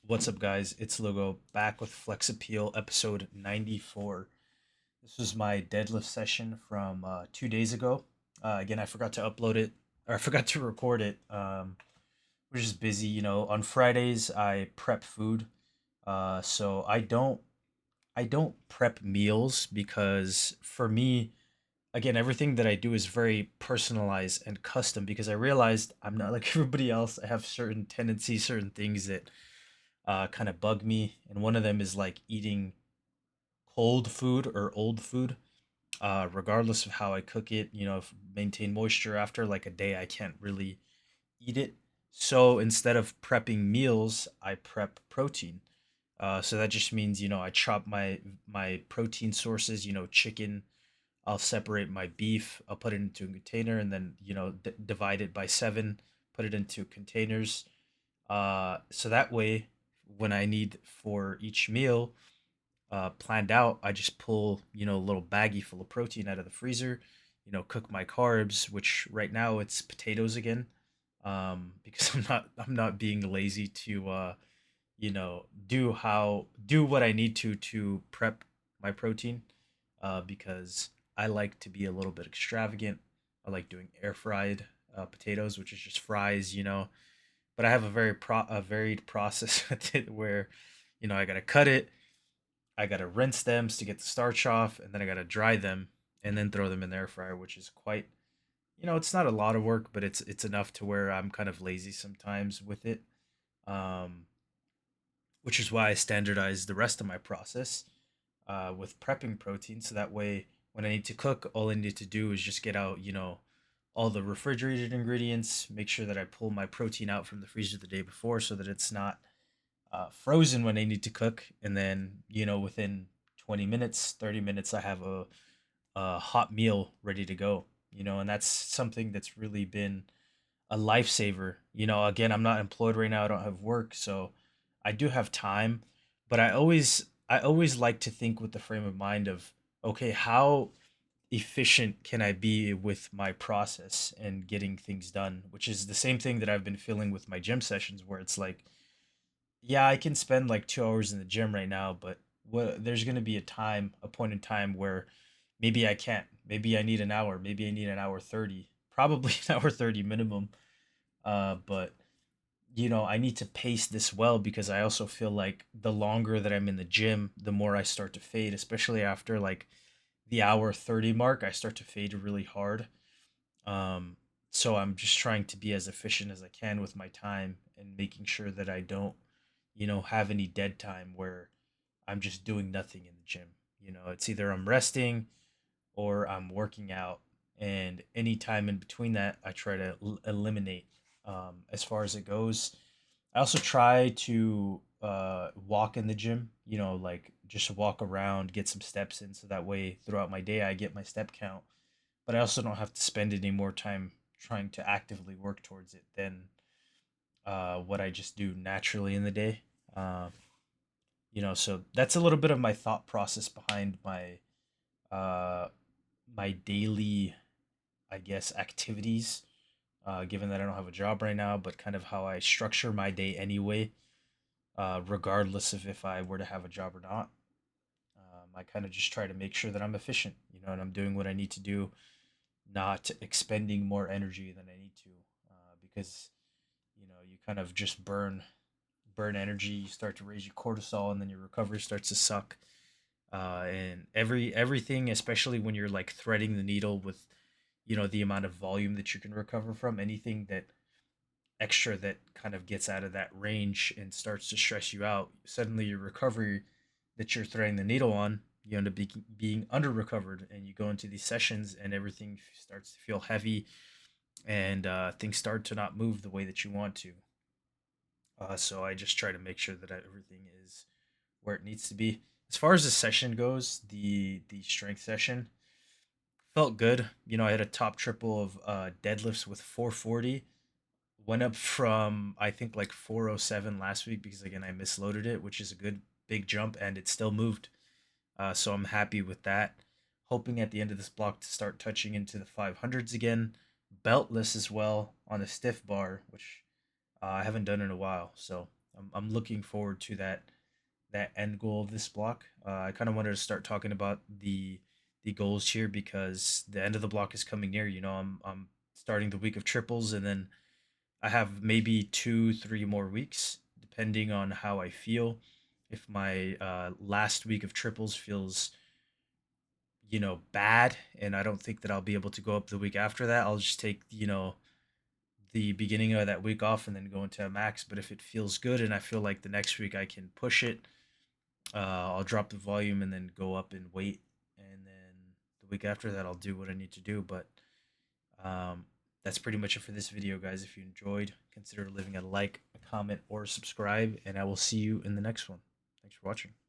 What's up, guys? It's Logo back with Flex Appeal episode 94. This was my deadlift session from 2 days ago. Again, I forgot to upload it, or I forgot to record it. We're just busy, On Fridays, I prep food, so I don't prep meals because for me, again, everything that I do is very personalized and custom because I realized I'm not like everybody else. I have certain tendencies, certain things that kind of bug me, and one of them is like eating cold food or old food. Regardless of how I cook it, if maintain moisture after like a day, I can't really eat it. So instead of prepping meals, I prep protein. So that just means I chop my protein sources. Chicken. I'll separate my beef. I'll put it into a container and then divide it by seven. Put it into containers. So that way, when I need for each meal planned out, I just pull a little baggie full of protein out of the freezer. Cook my carbs, which right now it's potatoes again, because I'm not being lazy to do what I need to prep my protein, because I like to be a little bit extravagant. I like doing air fried potatoes, which is just fries, but I have a varied process with it where, I gotta cut it, I gotta rinse them to get the starch off, and then I gotta dry them and then throw them in the air fryer, which is quite, it's not a lot of work, but it's enough to where I'm kind of lazy sometimes with it. Um, which is why I standardize the rest of my process with prepping protein, so that way when I need to cook, all I need to do is just get out, all the refrigerated ingredients, make sure that I pull my protein out from the freezer the day before so that it's not frozen when I need to cook. And then, within 20 minutes, 30 minutes, I have a hot meal ready to go, and that's something that's really been a lifesaver. Again, I'm not employed right now, I don't have work, so I do have time, but I always like to think with the frame of mind of, okay, how efficient can I be with my process and getting things done, which is the same thing that I've been feeling with my gym sessions, where it's like, yeah, I can spend like 2 hours in the gym right now, but there's going to be a point in time where maybe I can't. Maybe I need an hour. Maybe I need an hour 30, probably an hour 30 minimum. But I need to pace this well because I also feel like the longer that I'm in the gym, the more I start to fade, especially after like the hour 30 mark, I start to fade really hard. Um, so I'm just trying to be as efficient as I can with my time and making sure that I don't, have any dead time where I'm just doing nothing in the gym. It's either I'm resting or I'm working out, and any time in between that, I try to eliminate as far as it goes. I also try to walk in the gym, like just walk around, get some steps in, so that way throughout my day I get my step count. But I also don't have to spend any more time trying to actively work towards it than what I just do naturally in the day. Um, so that's a little bit of my thought process behind uh, my daily, I guess, activities. Given that I don't have a job right now, but kind of how I structure my day anyway, regardless of if I were to have a job or not. I kind of just try to make sure that I'm efficient, and I'm doing what I need to do, not expending more energy than I need to, because you kind of just burn energy. You start to raise your cortisol, and then your recovery starts to suck. And everything, especially when you're like threading the needle with the amount of volume that you can recover from, anything that extra that kind of gets out of that range and starts to stress you out, suddenly your recovery that you're threading the needle on, you end up being under recovered, and you go into these sessions and everything starts to feel heavy, and things start to not move the way that you want to. So I just try to make sure that everything is where it needs to be. As far as the session goes, the strength session felt good. I had a top triple of deadlifts with 440. Went up from I think like 407 last week because again I misloaded it, which is a good big jump, and it still moved. So I'm happy with that. Hoping at the end of this block to start touching into the 500s again. Beltless as well on a stiff bar, which I haven't done in a while. So I'm looking forward to that end goal of this block. I kind of wanted to start talking about the goals here because the end of the block is coming near. You know, I'm starting the week of triples, and then I have maybe 2, 3 more weeks, depending on how I feel. If my last week of triples feels, bad, and I don't think that I'll be able to go up the week after that, I'll just take, the beginning of that week off and then go into a max. But if it feels good and I feel like the next week I can push it, I'll drop the volume and then go up in weight. And then the week after that, I'll do what I need to do. But um, that's pretty much it for this video, guys. If you enjoyed, consider leaving a like, a comment, or subscribe, and I will see you in the next one. Thanks for watching.